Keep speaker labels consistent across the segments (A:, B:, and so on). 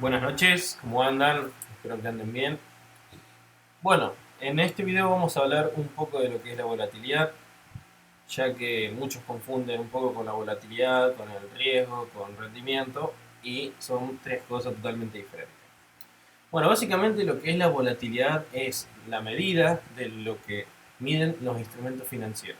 A: Buenas noches, ¿cómo andan? Espero que anden bien. Bueno, en este video vamos a hablar un poco de lo que es la volatilidad, ya que muchos confunden un poco con la volatilidad, con el riesgo, con rendimiento, y son tres cosas totalmente diferentes. Bueno, básicamente lo que es la volatilidad es la medida de lo que miden los instrumentos financieros.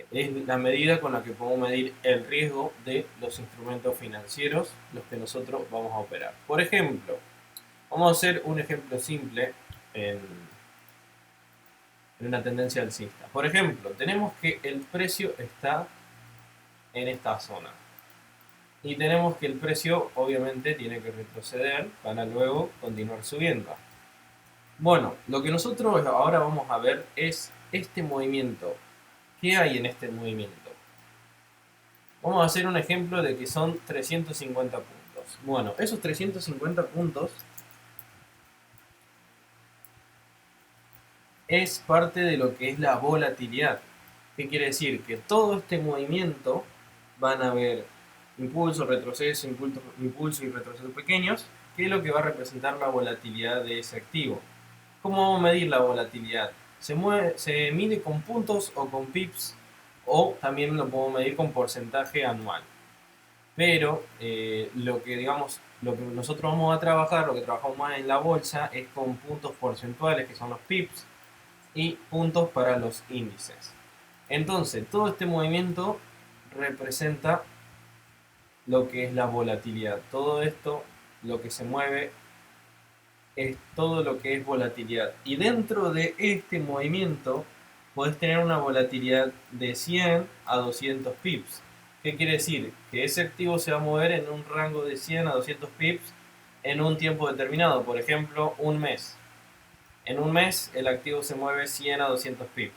A: Es la medida con la que podemos medir el riesgo de los instrumentos financieros, los que nosotros vamos a operar. Por ejemplo, vamos a hacer un ejemplo simple en, en una tendencia alcista. Por ejemplo, tenemos que el precio está en esta zona. Y tenemos que el precio obviamente tiene que retroceder para luego continuar subiendo. Bueno, lo que nosotros ahora vamos a ver es este movimiento. ¿Qué hay en este movimiento? Vamos a hacer un ejemplo de que son 350 puntos. Bueno, esos 350 puntos es parte de lo que es la volatilidad. ¿Qué quiere decir? Que todo este movimiento van a haber impulso, retroceso, impulso y retroceso pequeños, que es lo que va a representar la volatilidad de ese activo. ¿Cómo vamos a medir la volatilidad? Se mide con puntos o con pips, o también lo podemos medir con porcentaje anual. Pero lo que digamos, lo que nosotros vamos a trabajar, lo que trabajamos más en la bolsa, es con puntos porcentuales, que son los pips, y puntos para los índices. Entonces, todo este movimiento representa lo que es la volatilidad. Todo esto, lo que se mueve, es todo lo que es volatilidad. Y dentro de este movimiento, puedes tener una volatilidad de 100 a 200 pips. ¿Qué quiere decir? Que ese activo se va a mover en un rango de 100 a 200 pips en un tiempo determinado, por ejemplo, un mes. En un mes el activo se mueve 100 a 200 pips.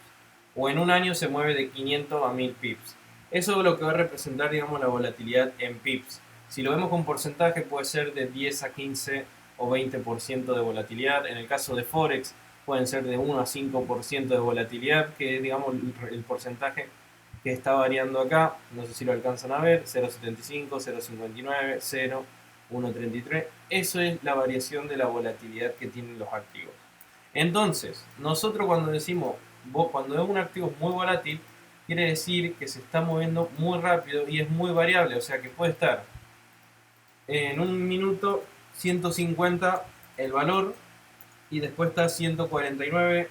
A: O en un año se mueve de 500 a 1000 pips. Eso es lo que va a representar, digamos, la volatilidad en pips. Si lo vemos con porcentaje, puede ser de 10 a 15 o 20% de volatilidad. En el caso de Forex, pueden ser de 1 a 5% de volatilidad, que es, digamos, el porcentaje que está variando acá. No sé si lo alcanzan a ver: 0,75, 0,59, 0, 1,33. Eso es la variación de la volatilidad que tienen los activos. Entonces, nosotros cuando decimos, cuando es un activo muy volátil, quiere decir que se está moviendo muy rápido y es muy variable, o sea que puede estar en un minuto 150 el valor, y después está 149,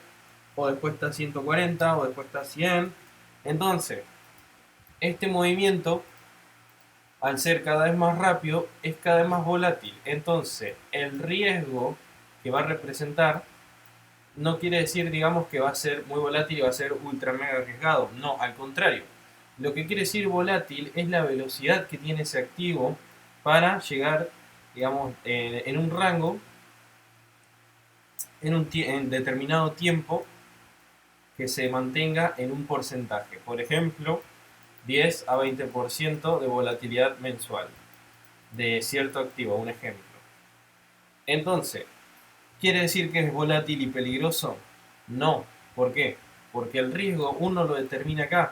A: o después está 140, o después está 100. Entonces, este movimiento, al ser cada vez más rápido, es cada vez más volátil. Entonces, el riesgo que va a representar no quiere decir, digamos, que va a ser muy volátil y va a ser ultra mega arriesgado. No, al contrario. Lo que quiere decir volátil es la velocidad que tiene ese activo para llegar, digamos, en un rango, en determinado tiempo, que se mantenga en un porcentaje. Por ejemplo, 10 a 20% de volatilidad mensual de cierto activo, un ejemplo. Entonces, ¿quiere decir que es volátil y peligroso? No. ¿Por qué? Porque el riesgo uno lo determina acá.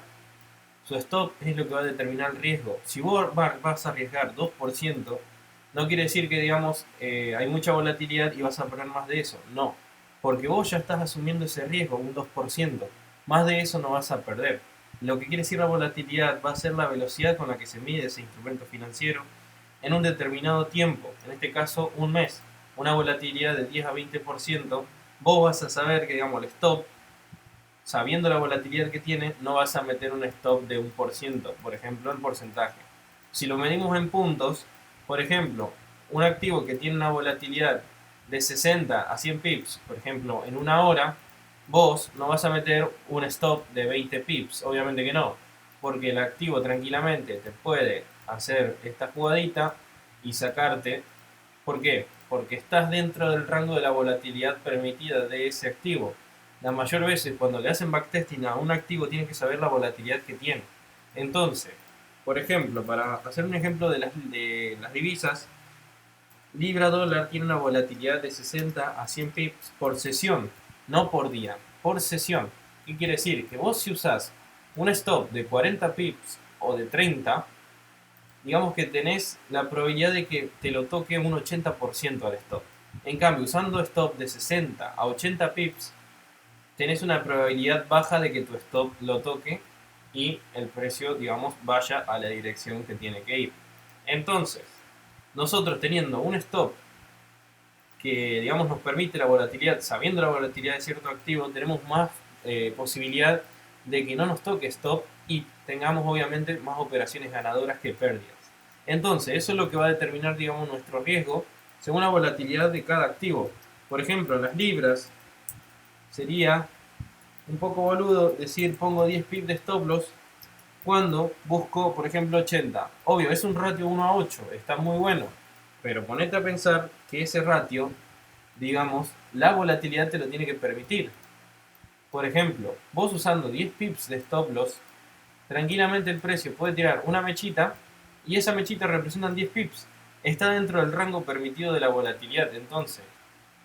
A: Su stop es lo que va a determinar el riesgo. Si vos vas a arriesgar 2%, no quiere decir que, digamos, hay mucha volatilidad y vas a perder más de eso. No. Porque vos ya estás asumiendo ese riesgo, un 2%. Más de eso no vas a perder. Lo que quiere decir la volatilidad va a ser la velocidad con la que se mide ese instrumento financiero en un determinado tiempo, en este caso un mes. Una volatilidad de 10 a 20%, vos vas a saber que, digamos, el stop, sabiendo la volatilidad que tiene, no vas a meter un stop de 1%, por ejemplo, en porcentaje. Si lo medimos en puntos, por ejemplo, un activo que tiene una volatilidad de 60 a 100 pips, por ejemplo, en una hora, vos no vas a meter un stop de 20 pips, obviamente que no, porque el activo tranquilamente te puede hacer esta jugadita y sacarte. ¿Por qué? Porque estás dentro del rango de la volatilidad permitida de ese activo. La mayor veces cuando le hacen backtesting a un activo tienen que saber la volatilidad que tiene. Entonces, por ejemplo, para hacer un ejemplo de las divisas, Libra dólar tiene una volatilidad de 60 a 100 pips por sesión, no por día, por sesión. ¿Qué quiere decir? Que vos, si usás un stop de 40 pips o de 30, digamos que tenés la probabilidad de que te lo toque un 80% al stop. En cambio, usando stop de 60 a 80 pips, tenés una probabilidad baja de que tu stop lo toque y el precio, digamos, vaya a la dirección que tiene que ir. Entonces, nosotros teniendo un stop que, digamos, nos permite la volatilidad, sabiendo la volatilidad de cierto activo, tenemos más posibilidad de que no nos toque stop y tengamos, obviamente, más operaciones ganadoras que pérdidas. Entonces, eso es lo que va a determinar, digamos, nuestro riesgo según la volatilidad de cada activo. Por ejemplo, en las libras sería un poco boludo decir pongo 10 pips de stop loss cuando busco, por ejemplo, 80. Obvio, es un ratio 1 a 8, está muy bueno, pero ponete a pensar que ese ratio, digamos, la volatilidad te lo tiene que permitir. Por ejemplo, vos usando 10 pips de stop loss, tranquilamente el precio puede tirar una mechita y esa mechita representan 10 pips. Está dentro del rango permitido de la volatilidad. Entonces,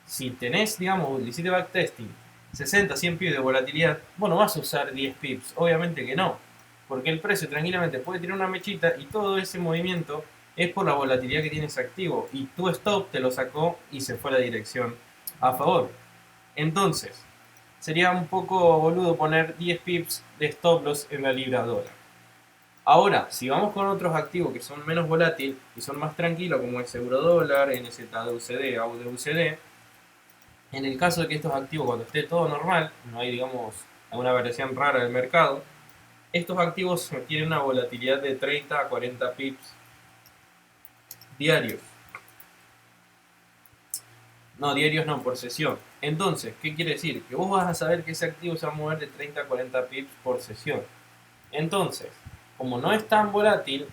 A: si tenés, digamos, le hiciste backtesting, 60, 100 pips de volatilidad, vos no vas a usar 10 pips. Obviamente que no. Porque el precio tranquilamente puede tirar una mechita y todo ese movimiento es por la volatilidad que tienes activo. Y tu stop te lo sacó y se fue a la dirección a favor. Entonces, sería un poco boludo poner 10 pips de stop loss en la libra dólar. Ahora, si vamos con otros activos que son menos volátiles y son más tranquilos, como el seguro dólar, NZDUCD, AUDUCD, en el caso de que estos activos, cuando esté todo normal, no hay, digamos, alguna variación rara del mercado, estos activos tienen una volatilidad de 30 a 40 pips diarios. No, diarios no, por sesión. Entonces, ¿qué quiere decir? Que vos vas a saber que ese activo se va a mover de 30 a 40 pips por sesión. Entonces, como no es tan volátil,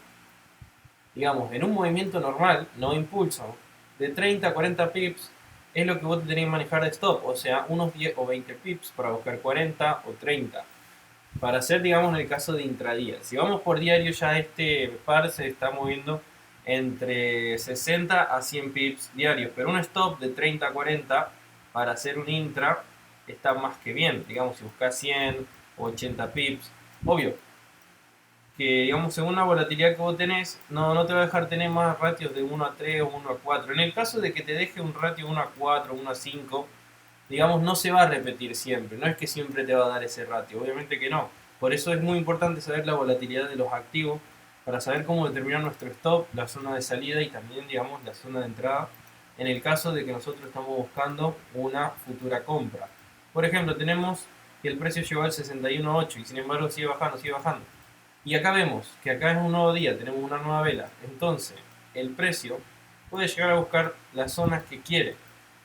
A: digamos, en un movimiento normal, no impulso, de 30 a 40 pips es lo que vos tenés que manejar de stop, o sea, unos 10 o 20 pips para buscar 40 o 30. Para hacer, digamos, en el caso de intradía. Si vamos por diario, ya este par se está moviendo entre 60 a 100 pips diarios, pero un stop de 30 a 40 para hacer un intra está más que bien. Digamos, si buscas 100 o 80 pips, obvio que, digamos, según la volatilidad que vos tenés, no te va a dejar tener más ratios de 1 a 3 o 1 a 4. En el caso de que te deje un ratio 1 a 4, 1 a 5, digamos, no se va a repetir siempre. No es que siempre te va a dar ese ratio, obviamente que no. Por eso es muy importante saber la volatilidad de los activos para saber cómo determinar nuestro stop, la zona de salida y también, digamos, la zona de entrada en el caso de que nosotros estamos buscando una futura compra. Por ejemplo, tenemos que el precio llegó al 61.8 y sin embargo sigue bajando, sigue bajando. Y acá vemos que acá es un nuevo día, tenemos una nueva vela. Entonces, el precio puede llegar a buscar las zonas que quiere.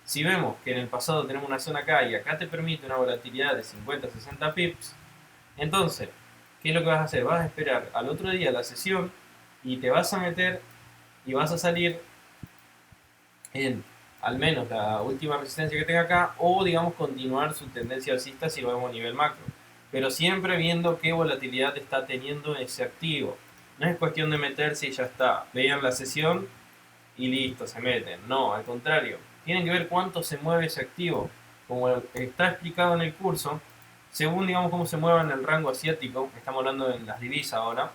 A: Si vemos que en el pasado tenemos una zona acá y acá te permite una volatilidad de 50 60 pips, entonces, ¿qué es lo que vas a hacer? Vas a esperar al otro día la sesión y te vas a meter y vas a salir en al menos la última resistencia que tenga acá o digamos continuar su tendencia alcista si lo vemos a nivel macro. Pero siempre viendo qué volatilidad está teniendo ese activo. No es cuestión de meterse y ya está. Vean la sesión y listo, se meten. No, al contrario. Tienen que ver cuánto se mueve ese activo. Como está explicado en el curso, según digamos cómo se mueva en el rango asiático, estamos hablando de las divisas ahora,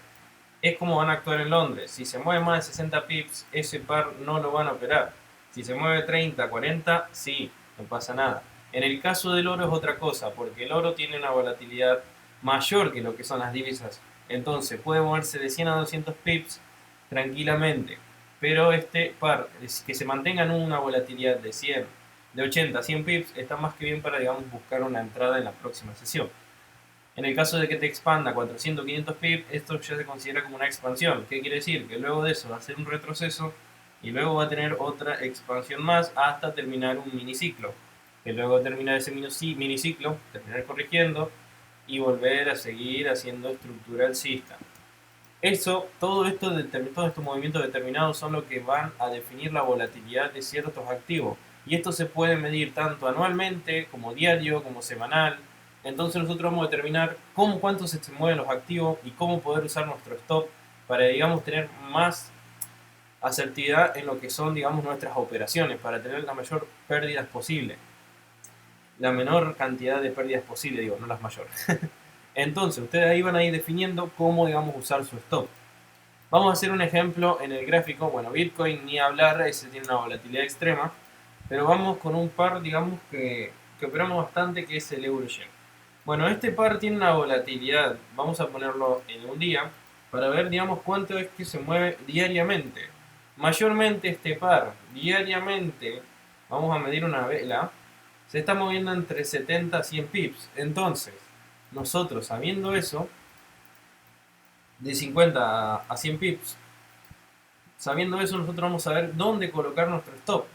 A: es como van a actuar en Londres. Si se mueve más de 60 pips, ese par no lo van a operar. Si se mueve 30, 40, sí, no pasa nada. En el caso del oro es otra cosa, porque el oro tiene una volatilidad mayor que lo que son las divisas. Entonces puede moverse de 100 a 200 pips tranquilamente. Pero este par, que se mantenga en una volatilidad de 100, de 80 a 100 pips, está más que bien para, digamos, buscar una entrada en la próxima sesión. En el caso de que te expanda 400 500 pips, esto ya se considera como una expansión. ¿Qué quiere decir? Que luego de eso va a ser un retroceso y luego va a tener otra expansión más hasta terminar un miniciclo. Que luego de terminar ese miniciclo, terminar corrigiendo y volver a seguir haciendo estructura alcista. Eso, todos estos movimientos determinados son los que van a definir la volatilidad de ciertos activos. Y esto se puede medir tanto anualmente, como diario, como semanal. Entonces nosotros vamos a determinar cuánto se mueven los activos y cómo poder usar nuestro stop para, digamos, tener más asertividad en lo que son, digamos, nuestras operaciones, para tener la mayor pérdidas posible. La menor cantidad de pérdidas posible, digo, no las mayores. Entonces, ustedes ahí van a ir definiendo cómo, digamos, usar su stop. Vamos a hacer un ejemplo en el gráfico. Bueno, Bitcoin ni hablar, ese tiene una volatilidad extrema, pero vamos con un par, digamos, que operamos bastante, que es el Euro-Yen. Bueno, este par tiene una volatilidad, vamos a ponerlo en un día, para ver, digamos, cuánto es que se mueve diariamente. Mayormente este par, diariamente, vamos a medir una vela, se está moviendo entre 70 a 100 pips. Entonces, nosotros sabiendo eso, de 50 a 100 pips, sabiendo eso, nosotros vamos a ver dónde colocar nuestro stop.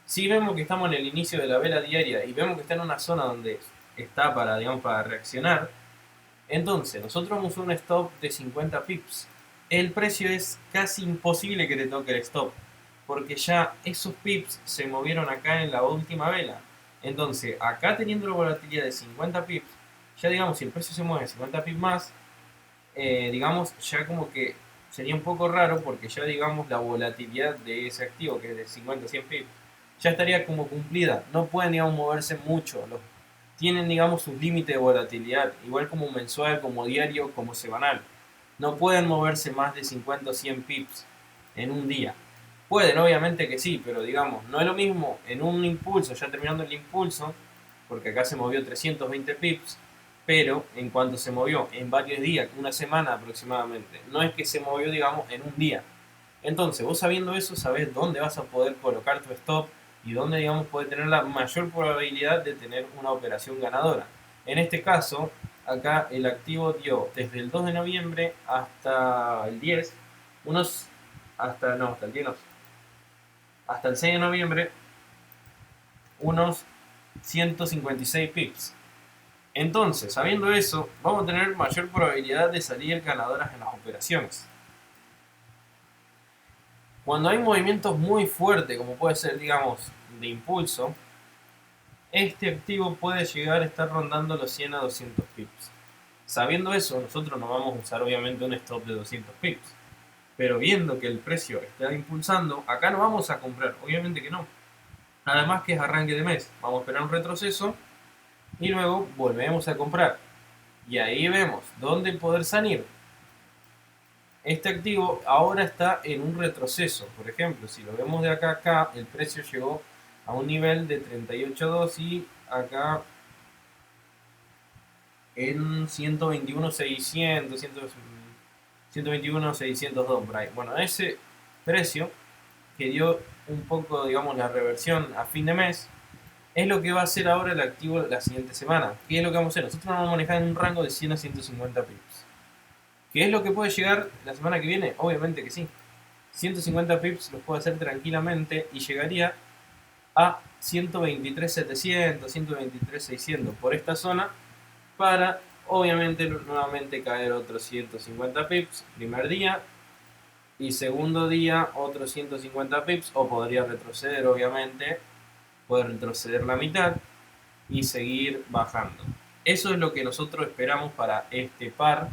A: Si vemos que estamos en el inicio de la vela diaria y vemos que está en una zona donde está para, digamos, para reaccionar, entonces nosotros vamos a un stop de 50 pips. El precio es casi imposible que te toque el stop, porque ya esos pips se movieron acá en la última vela. Entonces, acá teniendo la volatilidad de 50 pips, ya digamos, si el precio se mueve 50 pips más, digamos, ya como que sería un poco raro porque ya digamos la volatilidad de ese activo, que es de 50 a 100 pips, ya estaría como cumplida. No pueden, digamos, moverse mucho. Tienen, digamos, sus límites de volatilidad, igual como mensual, como diario, como semanal. No pueden moverse más de 50 o 100 pips en un día. Pueden, obviamente que sí, pero digamos, no es lo mismo en un impulso, ya terminando el impulso, porque acá se movió 320 pips, pero en cuanto se movió en varios días, una semana aproximadamente, no es que se movió, digamos, en un día. Entonces, vos sabiendo eso, sabés dónde vas a poder colocar tu stop y dónde, digamos, puede tener la mayor probabilidad de tener una operación ganadora. En este caso, acá el activo dio desde el 2 de noviembre hasta el 10, unos, hasta el 10 no, hasta el 6 de noviembre, unos 156 pips. Entonces, sabiendo eso, vamos a tener mayor probabilidad de salir ganadoras en las operaciones. Cuando hay movimientos muy fuertes, como puede ser, digamos, de impulso, este activo puede llegar a estar rondando los 100 a 200 pips. Sabiendo eso, nosotros no vamos a usar obviamente un stop de 200 pips. Pero viendo que el precio está impulsando, acá no vamos a comprar, obviamente que no. Además que es arranque de mes, vamos a esperar un retroceso y luego volvemos a comprar. Y ahí vemos dónde poder salir. Este activo ahora está en un retroceso. Por ejemplo, si lo vemos de acá a acá, el precio llegó a un nivel de 38.2 y acá en 121.600, 121.602 por ahí. Bueno, ese precio que dio un poco, digamos, la reversión a fin de mes, es lo que va a hacer ahora el activo la siguiente semana. ¿Qué es lo que vamos a hacer? Nosotros vamos a manejar en un rango de 100 a 150 pips. ¿Qué es lo que puede llegar la semana que viene? Obviamente que sí. 150 pips los puede hacer tranquilamente y llegaría a 123.700, 123.600 por esta zona para obviamente nuevamente caer otros 150 pips primer día y segundo día otros 150 pips o podría retroceder obviamente, puede retroceder la mitad y seguir bajando. Eso es lo que nosotros esperamos para este par,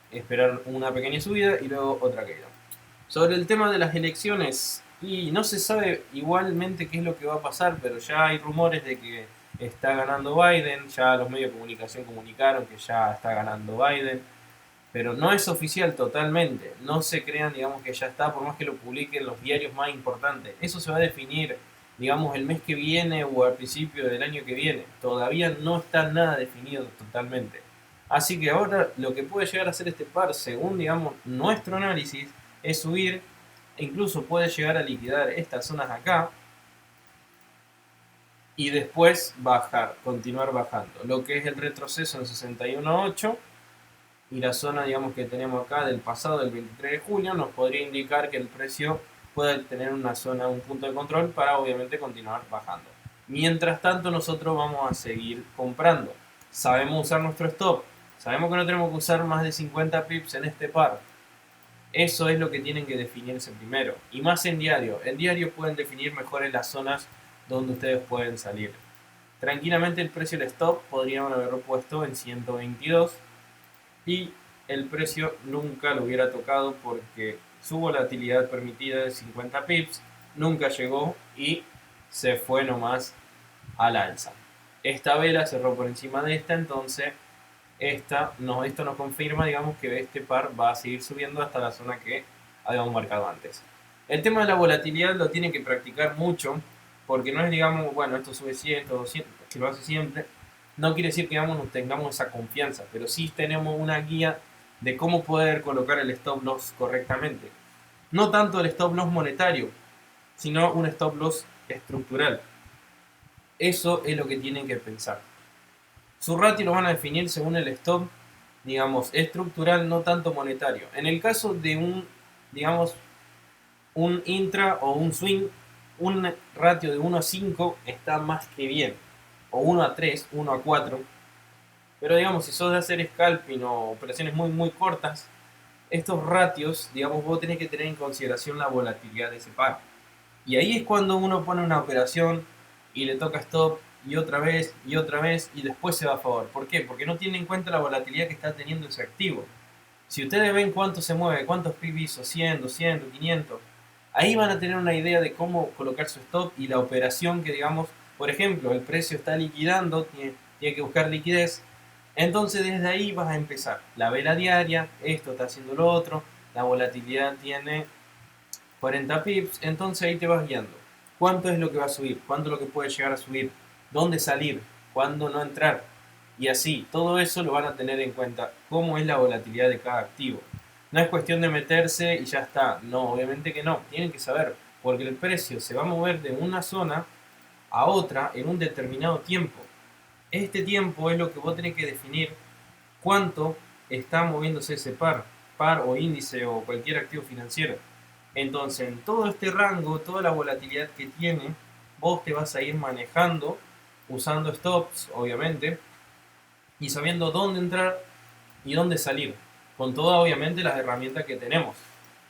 A: esperar una pequeña subida y luego otra caída. Sobre el tema de las elecciones, y no se sabe igualmente qué es lo que va a pasar, pero ya hay rumores de que está ganando Biden, ya los medios de comunicación comunicaron que ya está ganando Biden, pero no es oficial totalmente, no se crean, digamos, que ya está, por más que lo publiquen los diarios más importantes. Eso se va a definir, digamos, el mes que viene o al principio del año que viene. Todavía no está nada definido totalmente. Así que ahora lo que puede llegar a hacer este par, según, digamos, nuestro análisis, es subir e incluso puede llegar a liquidar estas zonas acá y después bajar, continuar bajando. Lo que es el retroceso en 61.8 y la zona, digamos, que tenemos acá del pasado, del 23 de junio, nos podría indicar que el precio puede tener una zona, un punto de control para obviamente continuar bajando. Mientras tanto, nosotros vamos a seguir comprando. Sabemos usar nuestro stop. Sabemos que no tenemos que usar más de 50 pips en este par. Eso es lo que tienen que definirse primero. Y más en diario. En diario pueden definir mejor en las zonas donde ustedes pueden salir. Tranquilamente el precio del stop podríamos haberlo puesto en 122 y el precio nunca lo hubiera tocado porque su volatilidad permitida de 50 pips nunca llegó y se fue nomás al alza. Esta vela cerró por encima de esta, entonces esto nos confirma, digamos, que este par va a seguir subiendo hasta la zona que habíamos marcado antes. El tema de la volatilidad lo tienen que practicar mucho, porque no es, digamos, bueno, esto sube 100, esto 200, que lo hace siempre. No quiere decir que vamos, tengamos esa confianza, pero sí tenemos una guía de cómo poder colocar el stop loss correctamente. No tanto el stop loss monetario, sino un stop loss estructural. Eso es lo que tienen que pensar. Su ratio lo van a definir según el stop, digamos, estructural, no tanto monetario. En el caso de digamos, un intra o un swing, un ratio de 1 a 5 está más que bien. O 1 a 3, 1 a 4. Pero digamos, si sos de hacer scalping o operaciones muy cortas, estos ratios, digamos, vos tenés que tener en consideración la volatilidad de ese par. Y ahí es cuando uno pone una operación y le toca stop y otra vez y después se va a favor. ¿Por qué? Porque no tiene en cuenta la volatilidad que está teniendo ese activo. Si ustedes ven cuánto se mueve, cuántos pips hizo, 100, 200, 500, ahí van a tener una idea de cómo colocar su stop y la operación que, digamos, por ejemplo, el precio está liquidando, tiene que buscar liquidez. Entonces desde ahí vas a empezar. La vela diaria, esto está haciendo lo otro, la volatilidad tiene 40 pips, entonces ahí te vas guiando. ¿Cuánto es lo que va a subir? ¿Cuánto es lo que puede llegar a subir? ¿Dónde salir? ¿Cuándo no entrar? Y así, todo eso lo van a tener en cuenta, cómo es la volatilidad de cada activo. No es cuestión de meterse y ya está. No, obviamente que no. Tienen que saber, porque el precio se va a mover de una zona a otra en un determinado tiempo. Este tiempo es lo que vos tenés que definir cuánto está moviéndose ese par o índice o cualquier activo financiero. Entonces, en todo este rango, toda la volatilidad que tiene, vos te vas a ir manejando usando stops, obviamente, y sabiendo dónde entrar y dónde salir, con todas, obviamente, las herramientas que tenemos.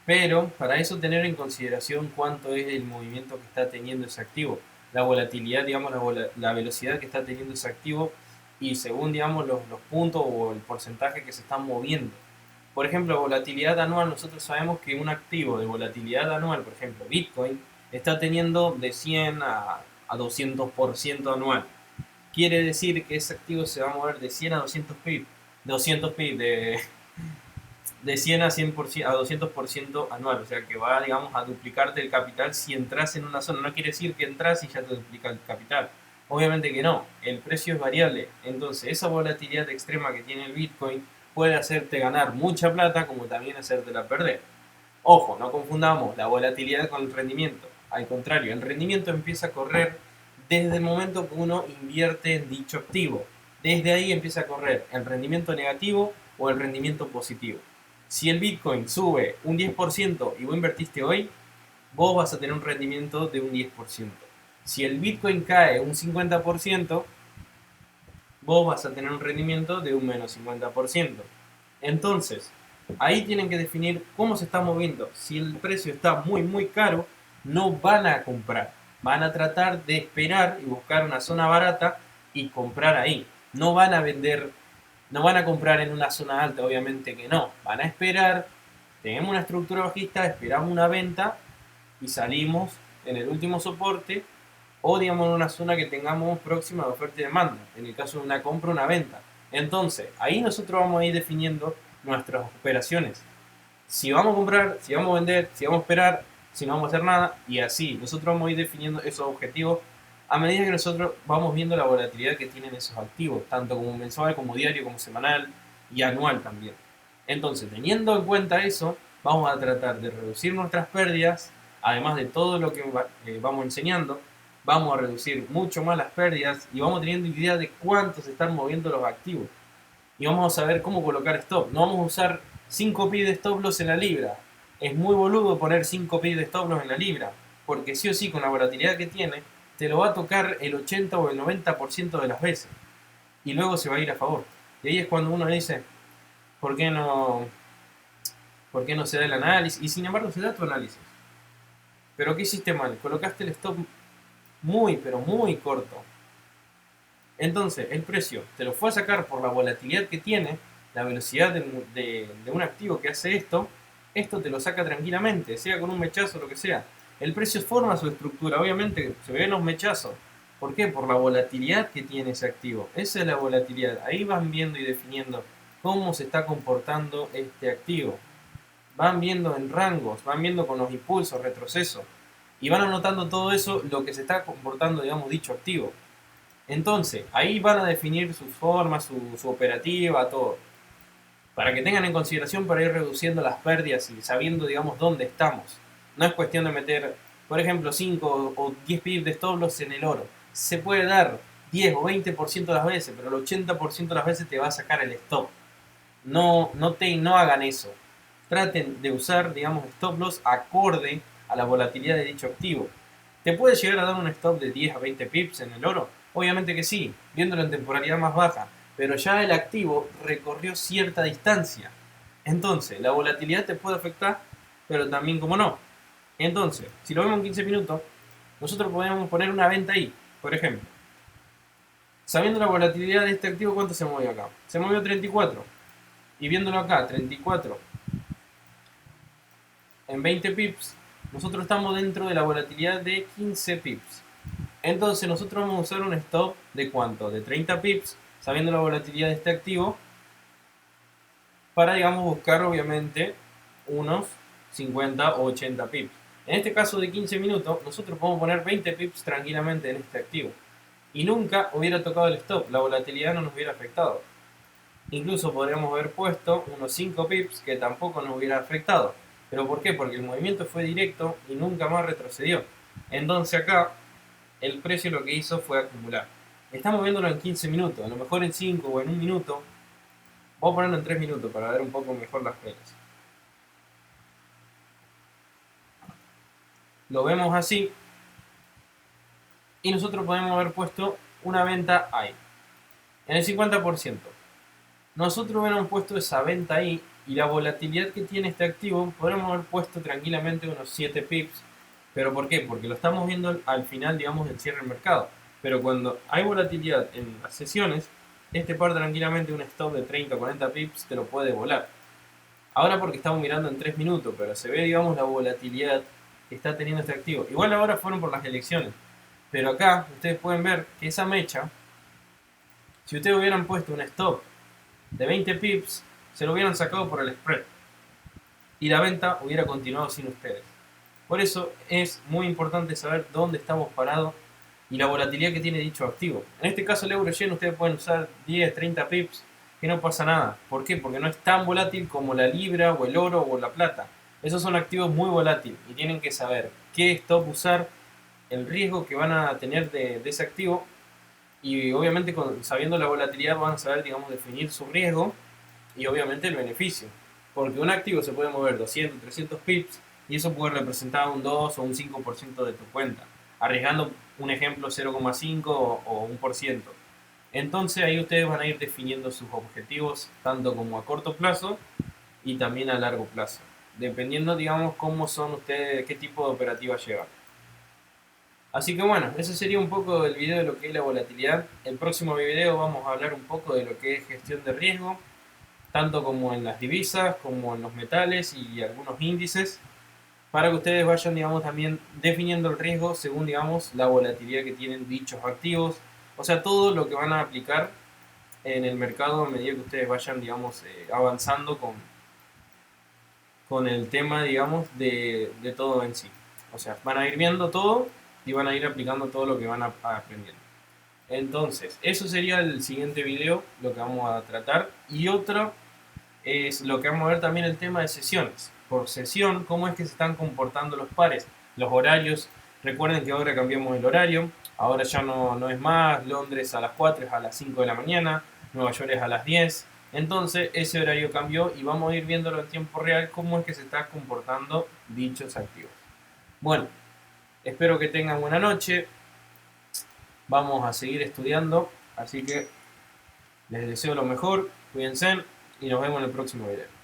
A: Pero para eso tener en consideración cuánto es el movimiento que está teniendo ese activo, la volatilidad, digamos, la velocidad que está teniendo ese activo y según, digamos, los puntos o el porcentaje que se están moviendo. Por ejemplo, volatilidad anual, nosotros sabemos que un activo de volatilidad anual, por ejemplo, Bitcoin, está teniendo de 100 a 200% anual. Quiere decir que ese activo se va a mover de 100 a 200 pip, 200 pip, de 100 a 100%, a 200% anual. O sea que va, digamos, a duplicarte el capital si entras en una zona. No quiere decir que entras y ya te duplica el capital. Obviamente que no, el precio es variable. Entonces, esa volatilidad extrema que tiene el Bitcoin puede hacerte ganar mucha plata como también hacértela perder. Ojo, no confundamos la volatilidad con el rendimiento. Al contrario, el rendimiento empieza a correr desde el momento que uno invierte en dicho activo. Desde ahí empieza a correr el rendimiento negativo o el rendimiento positivo. Si el Bitcoin sube un 10% y vos invertiste hoy, vos vas a tener un rendimiento de un 10%. Si el Bitcoin cae un 50%, vos vas a tener un rendimiento de un menos 50%. Entonces, ahí tienen que definir cómo se está moviendo. Si el precio está muy caro, no van a comprar. Van a tratar de esperar y buscar una zona barata y comprar ahí. No van a vender, no van a comprar en una zona alta, obviamente que no. Van a esperar, tenemos una estructura bajista, esperamos una venta y salimos en el último soporte o digamos en una zona que tengamos próxima de oferta y demanda, en el caso de una compra o una venta. Entonces, ahí nosotros vamos a ir definiendo nuestras operaciones. Si vamos a comprar, si vamos a vender, si vamos a esperar, si no vamos a hacer nada, y así. Nosotros vamos a ir definiendo esos objetivos a medida que nosotros vamos viendo la volatilidad que tienen esos activos, tanto como mensual, como diario, como semanal y anual también. Entonces, teniendo en cuenta eso, vamos a tratar de reducir nuestras pérdidas, además de todo lo que vamos enseñando, vamos a reducir mucho más las pérdidas y vamos teniendo idea de cuánto se están moviendo los activos. Y vamos a saber cómo colocar stop. No vamos a usar 5 pi de stop loss en la libra. Es muy boludo poner 5 pi de stop loss en la libra, porque sí o sí con la volatilidad que tiene, te lo va a tocar el 80 o el 90% de las veces. Y luego se va a ir a favor. Y ahí es cuando uno dice, ¿por qué no, por qué no se da el análisis? Y sin embargo se da tu análisis. Pero ¿qué hiciste mal? Colocaste el stop pero muy corto. Entonces, el precio te lo fue a sacar por la volatilidad que tiene, la velocidad de un activo que hace esto te lo saca tranquilamente, sea con un mechazo o lo que sea. El precio forma su estructura, obviamente se ven los mechazos. ¿Por qué? Por la volatilidad que tiene ese activo. Esa es la volatilidad. Ahí van viendo y definiendo cómo se está comportando este activo. van viendo en rangos, van viendo con los impulsos, retrocesos, y van anotando todo eso, lo que se está comportando, digamos, dicho activo. Entonces, ahí van a definir sus formas, su operativa, todo. Para que tengan en consideración para ir reduciendo las pérdidas y sabiendo, digamos, dónde estamos. No es cuestión de meter, por ejemplo, 5 o 10 pips de stop loss en el oro. Se puede dar 10 o 20% de las veces, pero el 80% de las veces te va a sacar el stop. No hagan eso. Traten de usar, digamos, stop loss acorde a la volatilidad de dicho activo. ¿Te puede llegar a dar un stop de 10 a 20 pips en el oro? Obviamente que sí, viéndolo en temporalidad más baja, pero ya el activo recorrió cierta distancia. Entonces, la volatilidad te puede afectar, pero también como no. Entonces, si lo vemos en 15 minutos, nosotros podemos poner una venta ahí, por ejemplo. Sabiendo la volatilidad de este activo, ¿cuánto se movió acá? Se movió 34. Y viéndolo acá, 34 en 20 pips, nosotros estamos dentro de la volatilidad de 15 pips. Entonces nosotros vamos a usar un stop de ¿cuánto? De 30 pips, sabiendo la volatilidad de este activo, para, digamos, buscar obviamente unos 50 o 80 pips. En este caso de 15 minutos, nosotros podemos poner 20 pips tranquilamente en este activo. Y nunca hubiera tocado el stop, la volatilidad no nos hubiera afectado. Incluso podríamos haber puesto unos 5 pips que tampoco nos hubiera afectado. ¿Pero por qué? Porque el movimiento fue directo y nunca más retrocedió. Entonces acá el precio lo que hizo fue acumular. Estamos viéndolo en 15 minutos, a lo mejor en 5 o en 1 minuto. Vamos a ponerlo en 3 minutos para ver un poco mejor las velas. Lo vemos así. Y nosotros podemos haber puesto una venta ahí, en el 50%. Nosotros hubiéramos puesto esa venta ahí y la volatilidad que tiene este activo podríamos haber puesto tranquilamente unos 7 pips. ¿Pero por qué? Porque lo estamos viendo al final, digamos, del cierre del mercado. Pero cuando hay volatilidad en las sesiones, este par tranquilamente un stop de 30 o 40 pips te lo puede volar. Ahora porque estamos mirando en 3 minutos, pero se ve, digamos, la volatilidad que está teniendo este activo. Igual ahora fueron por las elecciones. Pero acá ustedes pueden ver que esa mecha, si ustedes hubieran puesto un stop de 20 pips, se lo hubieran sacado por el spread. Y la venta hubiera continuado sin ustedes. Por eso es muy importante saber dónde estamos parados y la volatilidad que tiene dicho activo. En este caso el euro-yen ustedes pueden usar 10, 30 pips, que no pasa nada. ¿Por qué? Porque no es tan volátil como la libra o el oro o la plata. Esos son activos muy volátiles y tienen que saber qué stop usar, el riesgo que van a tener de ese activo y obviamente sabiendo la volatilidad van a saber, digamos, definir su riesgo y obviamente el beneficio. Porque un activo se puede mover 200, 300 pips y eso puede representar un 2 o un 5% de tu cuenta, arriesgando un ejemplo 0,5 o 1%. Entonces ahí ustedes van a ir definiendo sus objetivos tanto como a corto plazo y también a largo plazo, dependiendo, digamos, cómo son ustedes, qué tipo de operativa llevan. Así que bueno, ese sería un poco el video de lo que es la volatilidad. El próximo video vamos a hablar un poco de lo que es gestión de riesgo, tanto como en las divisas, como en los metales y algunos índices, para que ustedes vayan, digamos, también definiendo el riesgo según, digamos, la volatilidad que tienen dichos activos. O sea, todo lo que van a aplicar en el mercado a medida que ustedes vayan, digamos, avanzando con el tema, digamos, de todo en sí. O sea, van a ir viendo todo y van a ir aplicando todo lo que van a aprender. Entonces, eso sería el siguiente video, lo que vamos a tratar. Y otro es lo que vamos a ver también el tema de sesiones. Por sesión, cómo es que se están comportando los pares, los horarios. Recuerden que ahora cambiamos el horario. Ahora ya no es más Londres a las 4, es a las 5 de la mañana. Nueva York es a las 10. Entonces ese horario cambió y vamos a ir viéndolo en tiempo real cómo es que se están comportando dichos activos. Bueno, espero que tengan buena noche. Vamos a seguir estudiando. Así que les deseo lo mejor. Cuídense y nos vemos en el próximo video.